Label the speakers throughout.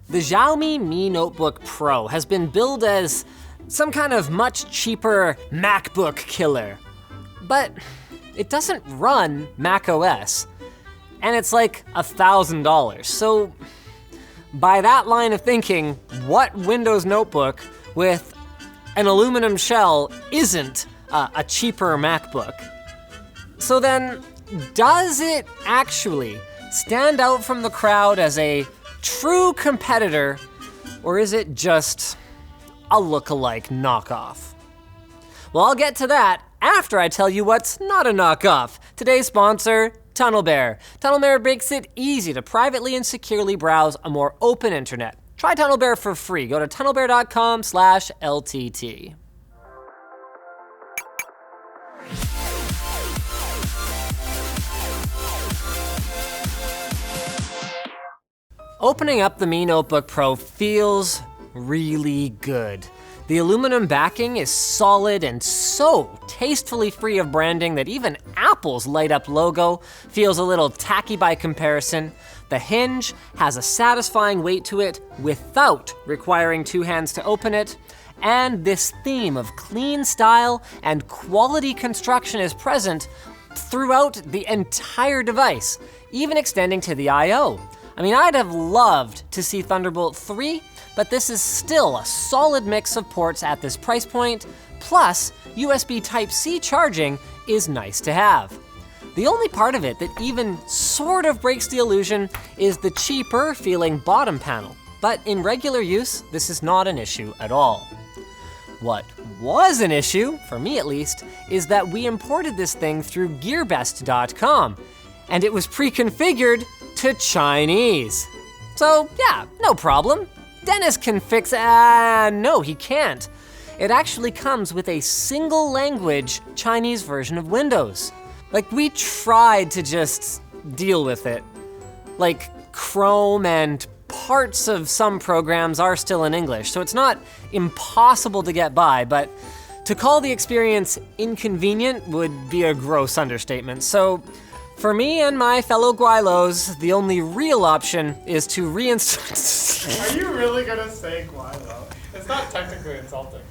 Speaker 1: The Xiaomi Mi Notebook Pro has been billed as some kind of much cheaper MacBook killer. But it doesn't run macOS, and it's like $1,000. So by that line of thinking, what Windows notebook with an aluminum shell isn't a cheaper MacBook? So then, does it actually stand out from the crowd as a true competitor, or is it just a look-alike knockoff? Well, I'll get to that after I tell you what's not a knockoff. Today's sponsor, TunnelBear. TunnelBear makes it easy to privately and securely browse a more open internet. Try TunnelBear for free. Go to tunnelbear.com/LTT. Opening up the Mi Notebook Pro feels really good. The aluminum backing is solid and so tastefully free of branding that even Apple's light up logo feels a little tacky by comparison. The hinge has a satisfying weight to it without requiring two hands to open it. And this theme of clean style and quality construction is present throughout the entire device, even extending to the I/O. I mean, I'd have loved to see Thunderbolt 3, but this is still a solid mix of ports at this price point, plus USB Type-C charging is nice to have. The only part of it that even sort of breaks the illusion is the cheaper feeling bottom panel, but in regular use, this is not an issue at all. What was an issue, for me at least, is that we imported this thing through GearBest.com, and it was pre-configured to Chinese. So yeah, no problem. Dennis can fix it. No, he can't. It actually comes with a single language Chinese version of Windows. Like, we tried to just deal with it. Like, Chrome and parts of some programs are still in English, so it's not impossible to get by, but to call the experience inconvenient would be a gross understatement. So for me and my fellow Guilos, the only real option is to reinstall.
Speaker 2: Are you really gonna say Guilo? It's not technically insulting,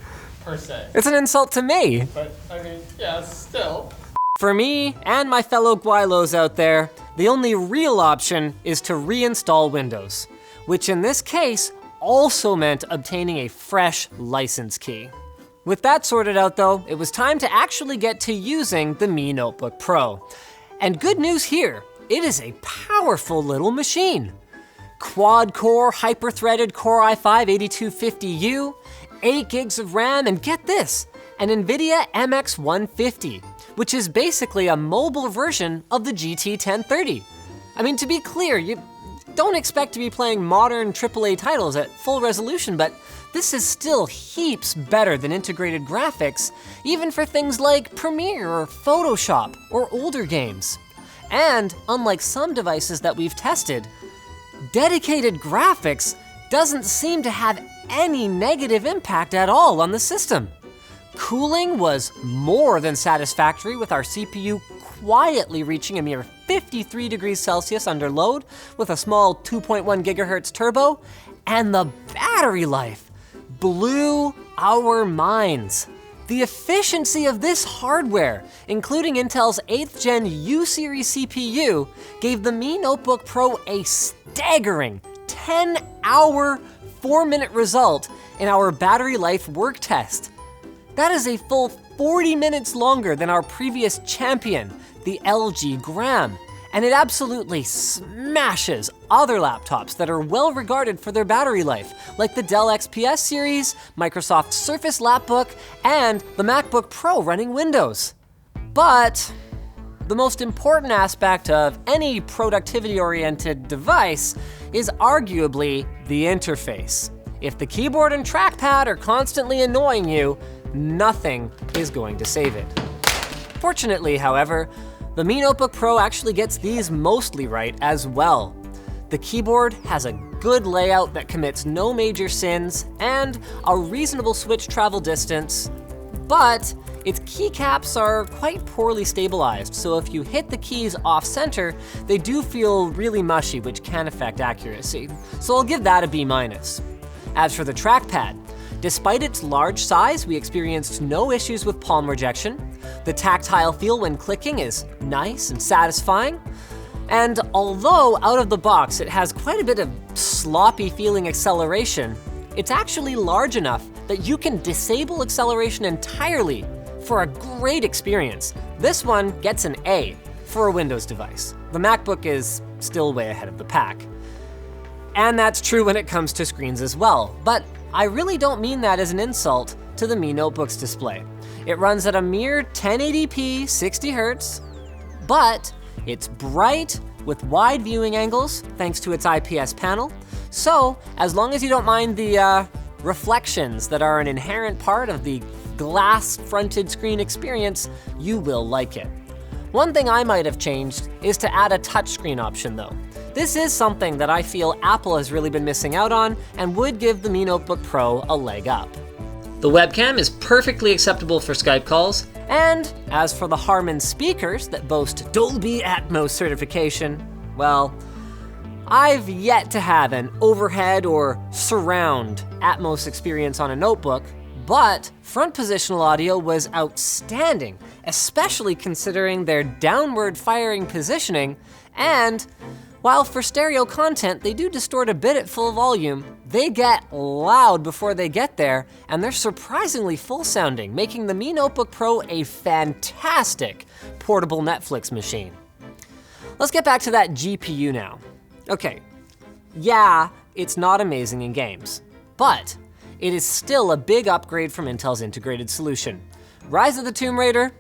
Speaker 2: per se.
Speaker 1: It's an insult to me.
Speaker 2: But, I mean, yeah, still.
Speaker 1: For me and my fellow Guilos out there, the only real option is to reinstall Windows, which in this case also meant obtaining a fresh license key. With that sorted out though, it was time to actually get to using the Mi Notebook Pro. And good news here, it is a powerful little machine. Quad-core, hyper-threaded Core i5-8250U, 8 gigs of RAM, and get this, an NVIDIA MX150, which is basically a mobile version of the GT 1030. I mean, to be clear, you don't expect to be playing modern AAA titles at full resolution, but this is still heaps better than integrated graphics, even for things like Premiere or Photoshop or older games. And unlike some devices that we've tested, dedicated graphics doesn't seem to have any negative impact at all on the system. Cooling was more than satisfactory, with our CPU quietly reaching a mere 53 degrees Celsius under load with a small 2.1 gigahertz turbo, and the battery life blew our minds. The efficiency of this hardware, including Intel's 8th gen U-series CPU, gave the Mi Notebook Pro a staggering 10-hour, 4-minute result in our battery life work test. That is a full 40 minutes longer than our previous champion, the LG Gram, and it absolutely smashes other laptops that are well regarded for their battery life, like the Dell XPS series, Microsoft Surface Lapbook, and the Macbook Pro running Windows. But the most important aspect of any productivity-oriented device is arguably the interface. If the keyboard and trackpad are constantly annoying you, nothing is going to save it. Fortunately, however, the Mi Notebook Pro actually gets these mostly right as well. The keyboard has a good layout that commits no major sins and a reasonable switch travel distance, but its keycaps are quite poorly stabilized, so if you hit the keys off-center, they do feel really mushy, which can affect accuracy. So I'll give that a B-. As for the trackpad, despite its large size, we experienced no issues with palm rejection. The tactile feel when clicking is nice and satisfying. And although out of the box it has quite a bit of sloppy feeling acceleration, it's actually large enough that you can disable acceleration entirely for a great experience. This one gets an A for a Windows device. The MacBook is still way ahead of the pack. And that's true when it comes to screens as well, but I really don't mean that as an insult to the Mi Notebook's display. It runs at a mere 1080p 60 Hz, but it's bright with wide viewing angles thanks to its IPS panel. So as long as you don't mind the reflections that are an inherent part of the glass-fronted screen experience, you will like it. One thing I might have changed is to add a touchscreen option though. This is something that I feel Apple has really been missing out on and would give the Mi Notebook Pro a leg up. The webcam is perfectly acceptable for Skype calls, and as for the Harman speakers that boast Dolby Atmos certification, well, I've yet to have an overhead or surround Atmos experience on a notebook, but front positional audio was outstanding, especially considering their downward firing positioning, and while for stereo content they do distort a bit at full volume, they get loud before they get there, and they're surprisingly full sounding, making the Mi Notebook Pro a fantastic portable Netflix machine. Let's get back to that GPU now. Okay, yeah, it's not amazing in games, but it is still a big upgrade from Intel's integrated solution. Rise of the Tomb Raider,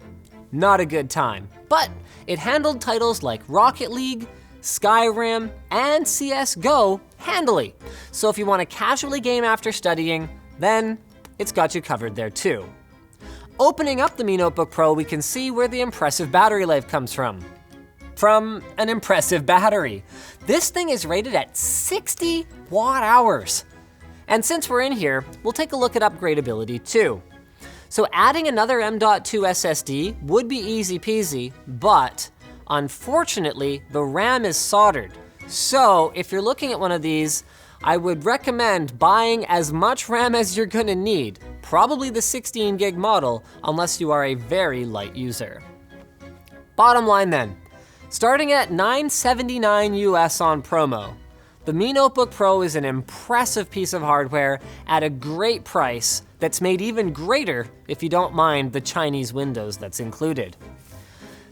Speaker 1: not a good time, but it handled titles like Rocket League, Skyrim, and CSGO handily. So if you want to casually game after studying, then it's got you covered there too. Opening up the Mi Notebook Pro, we can see where the impressive battery life comes from. From an impressive battery. This thing is rated at 60 watt-hours. And since we're in here, we'll take a look at upgradability too. So adding another M.2 SSD would be easy peasy, but unfortunately, the RAM is soldered. So if you're looking at one of these, I would recommend buying as much RAM as you're gonna need, probably the 16 gig model, unless you are a very light user. Bottom line then, starting at $979 US on promo, the Mi Notebook Pro is an impressive piece of hardware at a great price that's made even greater if you don't mind the Chinese Windows that's included.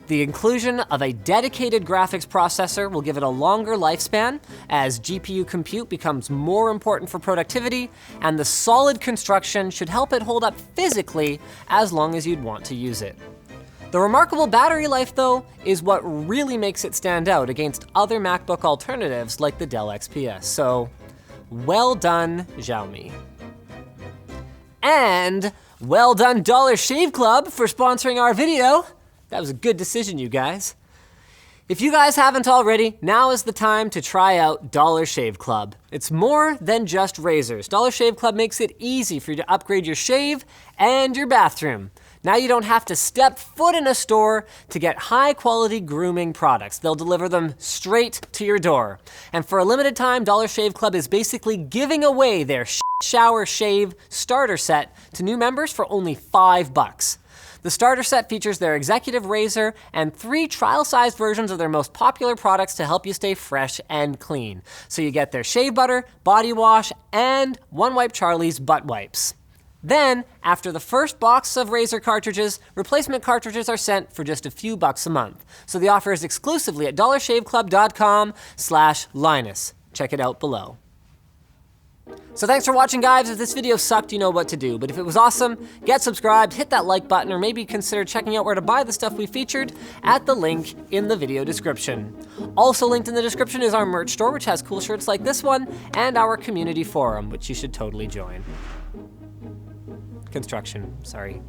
Speaker 1: The inclusion of a dedicated graphics processor will give it a longer lifespan as GPU compute becomes more important for productivity, and the solid construction should help it hold up physically as long as you'd want to use it. The remarkable battery life, though, is what really makes it stand out against other MacBook alternatives like the Dell XPS, so well done, Xiaomi. And well done, Dollar Shave Club, for sponsoring our video. That was a good decision, you guys. If you guys haven't already, now is the time to try out Dollar Shave Club. It's more than just razors. Dollar Shave Club makes it easy for you to upgrade your shave and your bathroom. Now you don't have to step foot in a store to get high quality grooming products. They'll deliver them straight to your door. And for a limited time, Dollar Shave Club is basically giving away their shower shave starter set to new members for only $5. The starter set features their executive razor and 3 trial-sized versions of their most popular products to help you stay fresh and clean. So you get their shave butter, body wash, and One Wipe Charlie's butt wipes. Then, after the first box of razor cartridges, replacement cartridges are sent for just a few bucks a month. So the offer is exclusively at dollarshaveclub.com/Linus. Check it out below. So thanks for watching, guys. If this video sucked, you know what to do. But if it was awesome, get subscribed, hit that like button, or maybe consider checking out where to buy the stuff we featured at the link in the video description. Also linked in the description is our merch store, which has cool shirts like this one, and our community forum, which you should totally join. Construction, sorry.